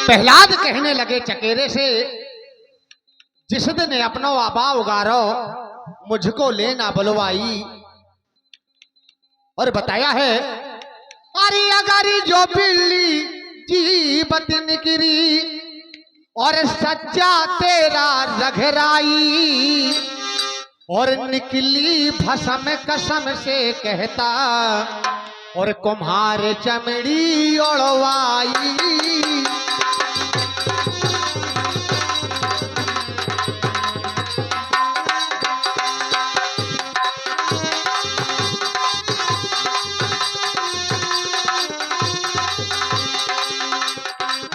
प्रहलाद कहने लगे चकेरे से, जिस दिन अपनो आबा उगारो मुझको लेना बुलवाई। और बताया है, अरे अगर जो बिल्ली जीवत निकरी और सच्चा तेरा रघराई, और निकली भसम कसम से कहता और कुम्हार चमड़ी ओढ़वाई।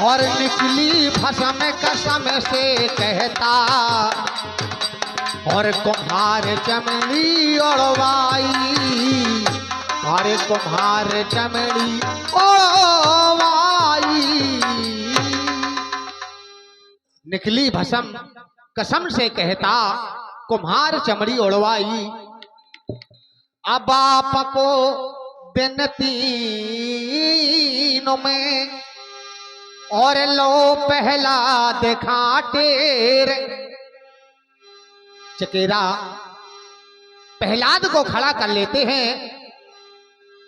और निकली भसम कसम से कहता और कुम्हार चमड़ी ओढ़वाई। और कुम्हार चमड़ी ओढ़वाई। निकली भसम कसम से कहता कुम्हार चमड़ी ओढ़वाई। अब आप को दिन तीनों में और लो पहला देखा टेर। चकेरा प्रहलाद को खड़ा कर लेते हैं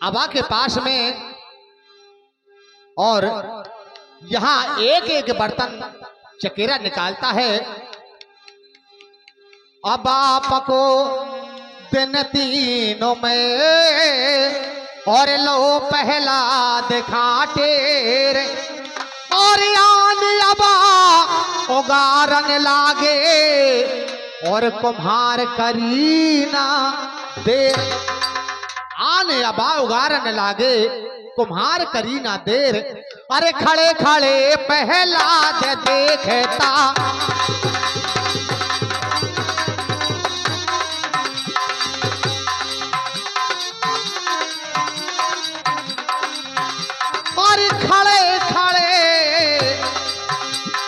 अबा के पास में, और यहां एक एक बर्तन चकेरा निकालता है। अब आप को दिन तीनों में और लो पहला देखा टेर। और आन अबा उगारन लागे और कुम्हार करीना देर। आन अबा उगारन लागे कुम्हार करीना देर। अरे खड़े खड़े प्रहलाद देखता और खड़े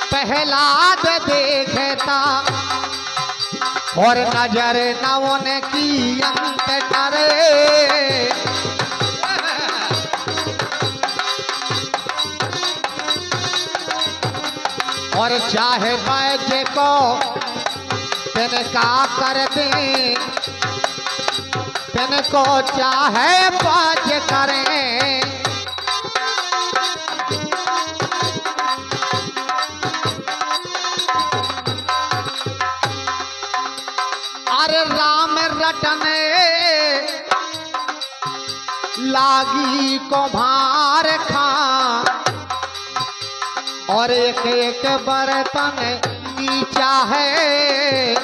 प्रहलाद देखता और नजर नवन की अंत करे। और चाहे बैजे को तिनका कर दे, तिनको चाहे बाज करें। अरे राम रटने लागी कुम्हार खां और एक एक बर्तन नीचा है।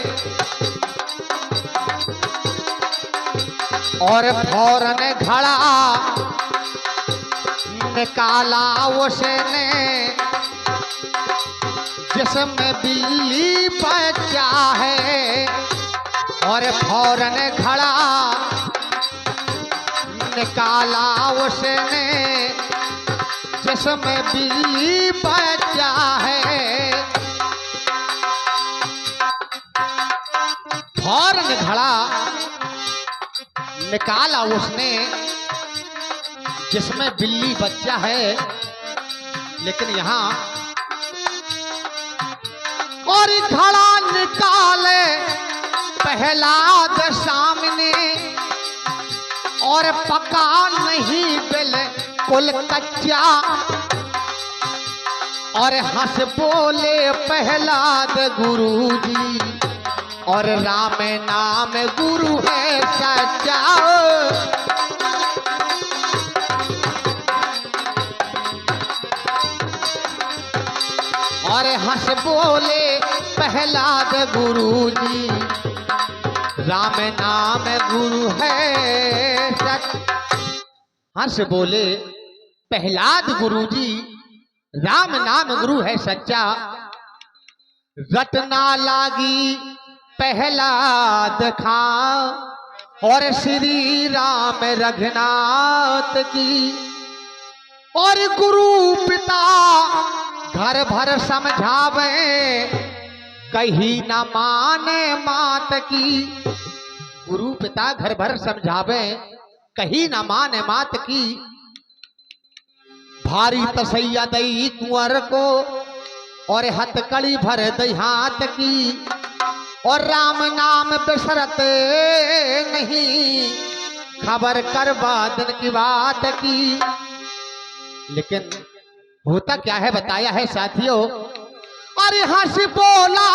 और फौरन घड़ा निकाला उसने जिसमें बिल्ली बच्चा है। और फौरन घड़ा निकाला उसने जिसमें बिल्ली बच्चा है। फौरन घड़ा निकाला उसने जिसमें बिल्ली बच्चा है। लेकिन यहाँ और घड़ा निकाले प्रहलाद सामने और पका नहीं बिल्कुल कच्चा। और हंस बोले प्रहलाद गुरुजी और राम नाम गुरु है सच्चा। और हंस बोले प्रहलाद गुरुजी राम नाम गुरु है सच। हंस बोले प्रहलाद गुरुजी राम नाम गुरु है सच्चा। रटना लागी प्रहलाद खां और श्री राम रघुनाथ की। और गुरु पिता घर भर समझावे कहीं न माने मात की। गुरु पिता घर भर समझावे कहीं न माने मात की। भारी तसैया दई कुंवर को और हथकड़ी भर दई हाथ की, और राम नाम बिसरत नहीं, खबर कर बादन की बात की। लेकिन होता क्या है बताया है साथियों। अरे हंस बोला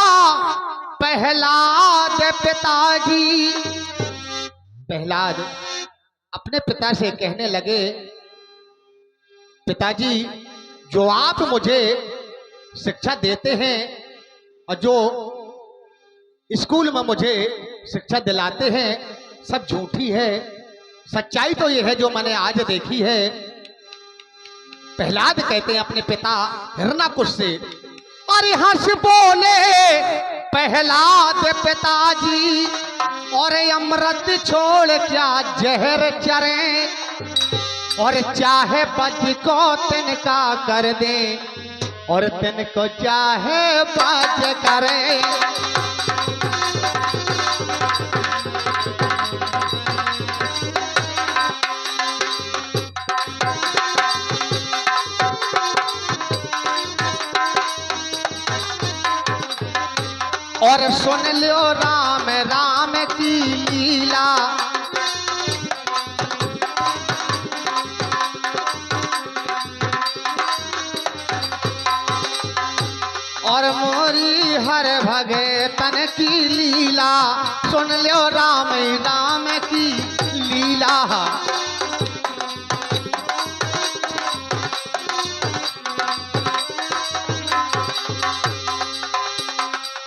प्रहलाद पिताजी, प्रहलाद अपने पिता से कहने लगे, पिताजी जो आप मुझे शिक्षा देते हैं और जो स्कूल में मुझे शिक्षा दिलाते हैं सब झूठी है, सच्चाई तो ये है जो मैंने आज देखी है। प्रहलाद कहते हैं अपने पिता हिरणाकुश से, अरे हंस बोले प्रहलाद पिताजी, और अमृत छोड़ क्या जहर चरे, और चाहे बज को तिनका कर दे, और तिनको चाहे बज करे। और सुन लो राम राम की लीला, और मोरी हर भगतन की लीला, सुन लो राम राम की लीला।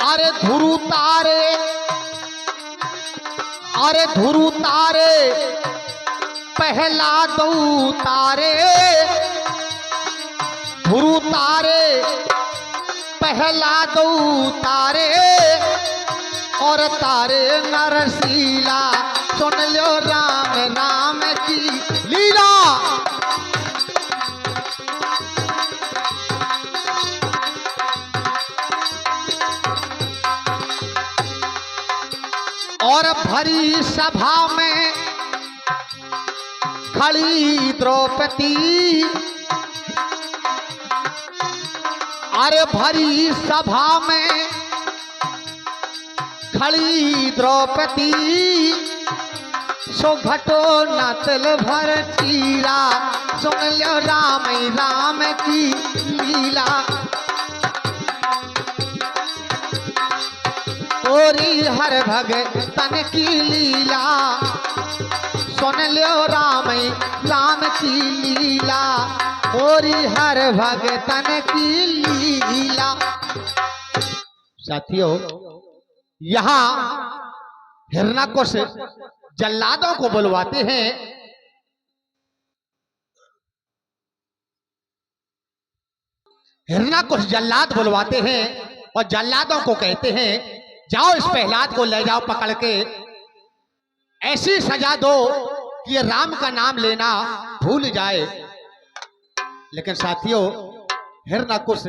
अरे धुरु तारे, अरे धुरु तारे प्रहलाद तारे, धुरु तारे प्रहलाद तारे, और तारे नरसीला, सुन लो राम राम की लीला। और भरी सभा में खड़ी द्रौपदी, अरे भरी सभा में खड़ी द्रौपदी, सो घटो न तिल भर चीरा, सुन लो राम राम की लीला। ओरी हर भगतन की लीला, सुन लो राम राम की लीला, ओरी हर भगतन की लीला। साथियों यहाँ हिरणाकुश जल्लादों को बुलवाते हैं, हिरणाकुश जल्लाद बुलवाते हैं और जल्लादों को कहते हैं जाओ इस प्रहलाद को ले जाओ पकड़ के, ऐसी सजा दो कि ये राम का नाम लेना भूल जाए। लेकिन साथियों हिरणाकुश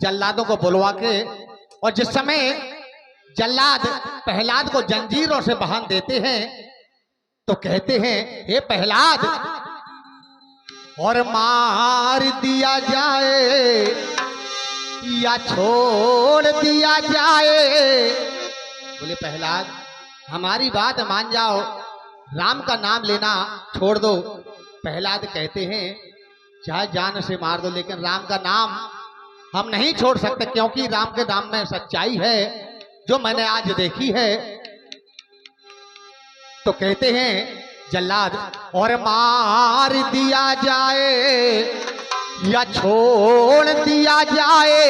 जल्लादों को बुलवा के, और जिस समय जल्लाद प्रहलाद को जंजीरों से बांध देते हैं तो कहते हैं हे प्रहलाद, और मार दिया जाए या छोड़ दिया जाए। बोले प्रहलाद हमारी बात मान जाओ, राम का नाम लेना छोड़ दो। प्रहलाद कहते हैं चाहे जान से मार दो, लेकिन राम का नाम हम नहीं छोड़ सकते, क्योंकि राम के नाम में सच्चाई है जो मैंने आज देखी है। तो कहते हैं जल्लाद, और मार दिया जाए या छोड़ दिया जाए,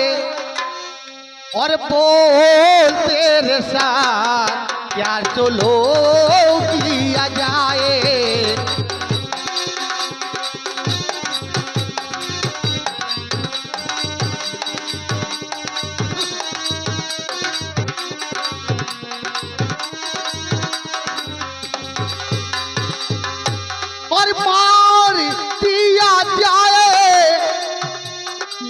और बोल तेरे साथ प्यार तो लो किया जाए। और मार दिया जाए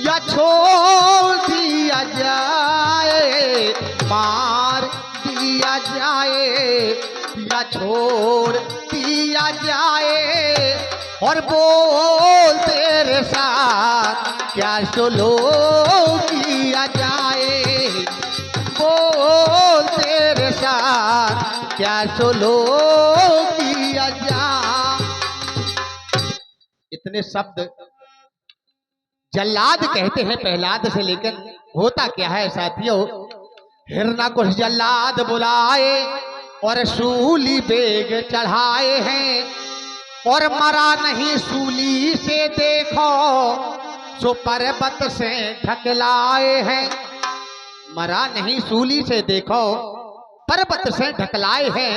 या छोड़ दिया जाए, मार दिया जाए या छोड़ दिया जाए, और बोल तेरे साथ क्या सुलो किया क्या सुलो किया जा। इतने शब्द जल्लाद कहते हैं प्रहलाद से, लेकिन होता क्या है साथियों, हिरणाकुश जल्लाद बुलाए और सूली बेग चढ़ाए हैं, और मरा नहीं सूली से देखो सो पर्वत से ढकलाए हैं। मरा नहीं सूली से देखो पर्वत से ढकलाए हैं,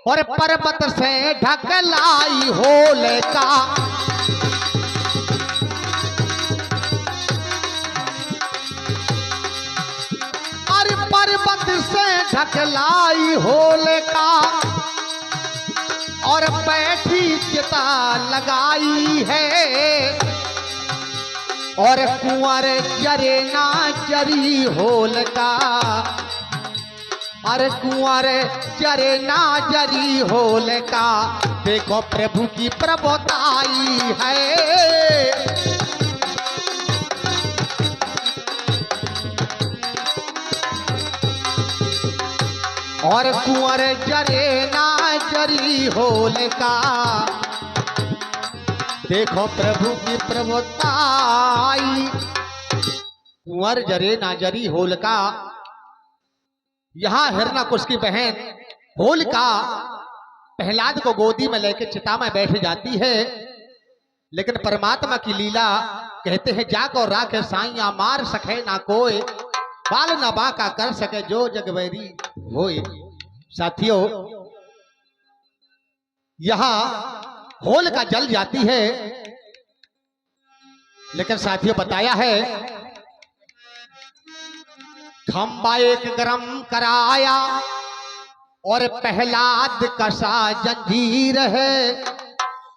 और पर्वत से ढकलाई होलिका। अरे पर्वत से ढकलाई होलिका, और बैठी चिता लगाई है, और कुंवर जरे ना जरी होलिका। अरे कुंवर जरे ना जरी होलिका, देखो प्रभु की प्रभुताई है। और कुंवर जरे ना जरी होलिका, देखो प्रभु की प्रभुताई। कुंवर जरे ना जरी होलिका, यहां हिरणाकुश की बहन होलिका प्रहलाद को गोदी में लेकर चिता में बैठ जाती है, लेकिन परमात्मा की लीला कहते हैं जाको राखे साइया मार सके ना कोई, बाल न बाका कर सके जो जगवैरी होए। साथियों यहां होलिका जल जाती है, लेकिन साथियों बताया है खंबा एक गरम कराया, और प्रहलाद कसा जंजीर है,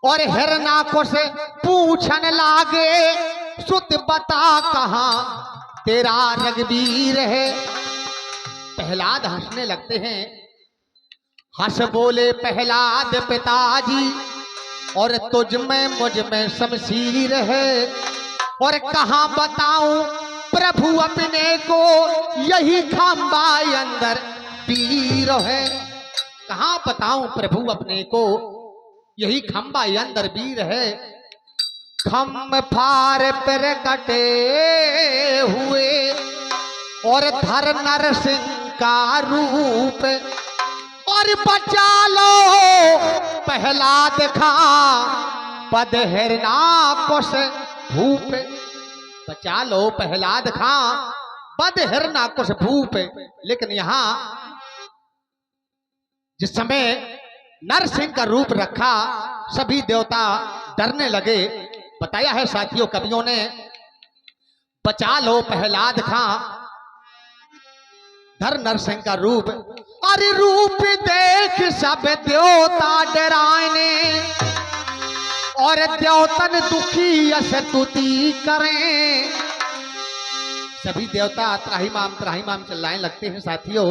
और हिरणाकुश पूछन लागे सुत बता कहां तेरा रघुवीर है। प्रहलाद हंसने लगते हैं, हंस बोले प्रहलाद पिताजी, और तुझ में मुझ में शमशीर है, और कहां बताऊं प्रभु अपने को यही खंबा अंदर पीर है। कहां बताऊं प्रभु अपने को यही खंबा अंदर वीर है। खम फार पर कटे हुए, और धर नरसिंह का रूप, और बचा लो प्रहलाद खां पद हिरणाकुश भूप। बचा लो प्रहलाद खां पद हिरणाकुश भूप। लेकिन यहां जिस समय नरसिंह का रूप रखा, सभी देवता डरने लगे। बताया है साथियों कवियों ने, बचा लो प्रहलाद खां धर नरसिंह का रूप। अरे रूप देख सब देवता डराने, और देवतन दुखी स्तुति करें। सभी देवता त्राहिमाम चिल्लाने लगते हैं साथियों।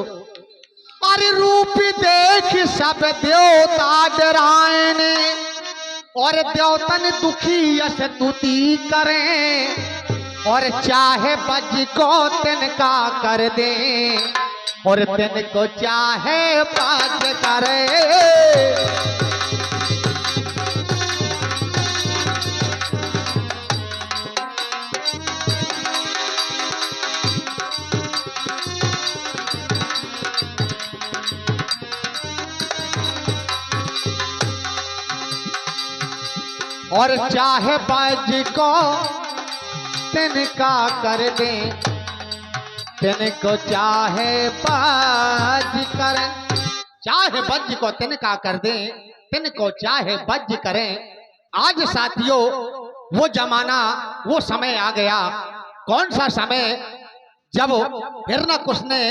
अरे रूप देख सब देवता डराने, और देवतन दुखी स्तुति करें, और चाहे बज को तिनका कर दें, और तिनको चाहे बज करे। और चाहे बज को तिनका कर दे, तिनको चाहे बज करें। चाहे बज को तिनका कर दे, तिनको चाहे बज करें। आज साथियों वो जमाना वो समय आ गया। कौन सा समय? जब हिरणाकुश ने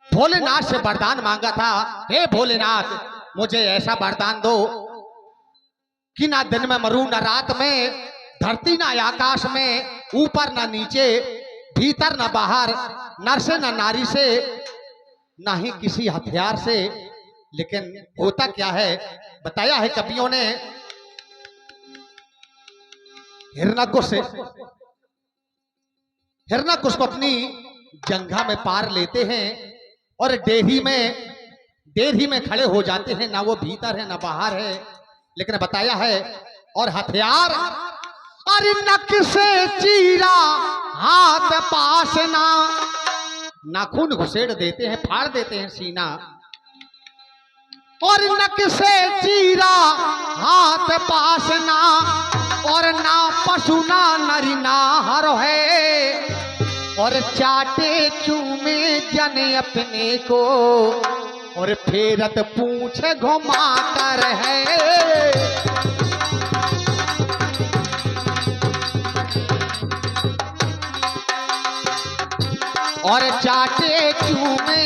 भोलेनाथ से वरदान मांगा था, हे भोलेनाथ मुझे ऐसा वरदान दो कि ना दिन में मरूं ना रात में, धरती ना आकाश में, ऊपर ना नीचे, भीतर ना बाहर, नर से ना नारी से, ना ही किसी हथियार से। लेकिन होता क्या है, बताया है कवियों ने, हिरणाकुश को अपनी जंघा में पार लेते हैं और डेही में देर ही में खड़े हो जाते हैं, ना वो भीतर है ना बाहर है। लेकिन बताया है और हथियार, अरे नक से चीरा हाथ पास ना, नाखून घुसेड़ देते हैं, फाड़ देते हैं सीना। और नक से चीरा हाथ पास ना, और ना पशु ना नरी ना हर है। और चाटे चूमे जन अपने को, और फेरत पूछ घुमा कर है। और चाटे चूमे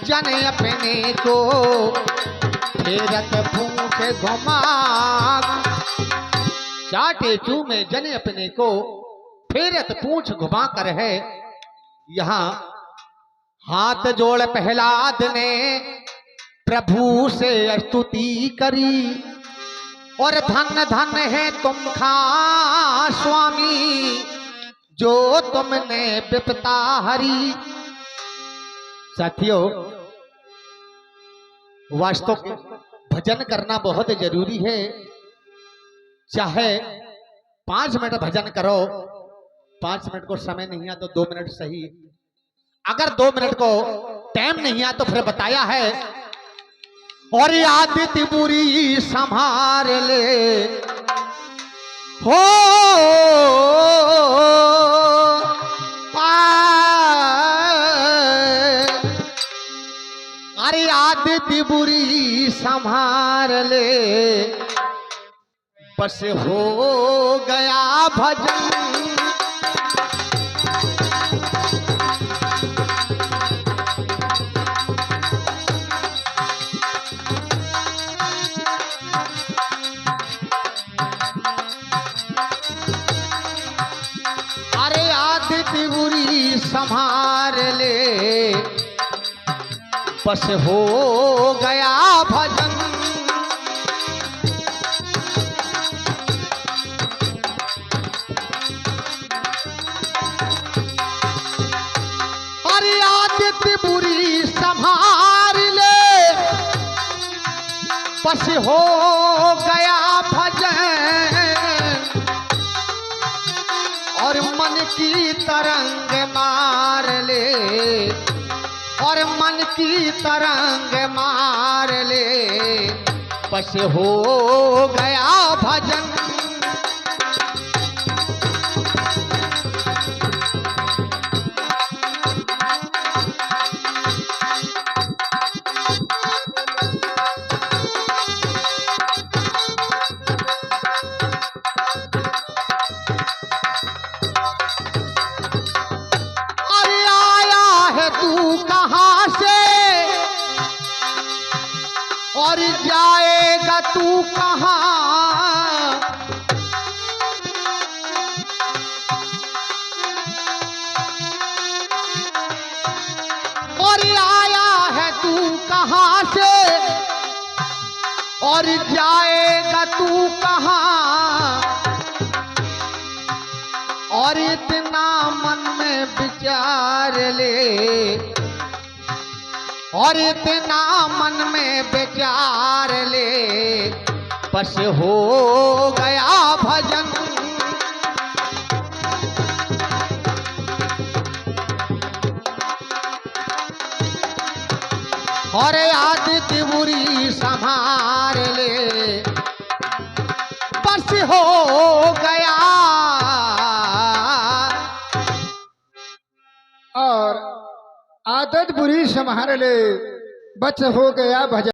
जन अपने को, फेरत पूछ घुमा। चाटे चूमे जन अपने को, फेरत पूछ घुमा कर है। यहाँ हाथ जोड़ प्रहलाद ने प्रभु से स्तुति करी, और धन धन है तुम खा स्वामी, जो तुमने विपता हरी। साथियों, वास्तव में भजन करना बहुत जरूरी है। चाहे 5 मिनट भजन करो, 5 मिनट को समय नहीं आ तो 2 मिनट सही। अगर 2 मिनट को टाइम नहीं आ तो फिर बताया है, और आदित्य बुरी संभाल ले हो। अरे आदित्य बुरी संभाल ले, बस हो गया भजन। अरे आदित्य बुरी संभाल ले, बस हो गया भजन। अरे आदित्य बुरी संभाल ले, बस हो गया भजन। और मन की तरंग मार ले, और मन की तरंग मार ले, बस हो गया भजन। और जाएगा तू कहाँ? और आया है तू कहाँ से, और जाएगा तू कहाँ? और इतना मन में विचार ले, और इतना मन में विचार ले, बस हो गया भजन। और आदित्य बुरी संभाल ले, बस हो गया। और आदत बुरी संभाल ले, बच हो गया भजन।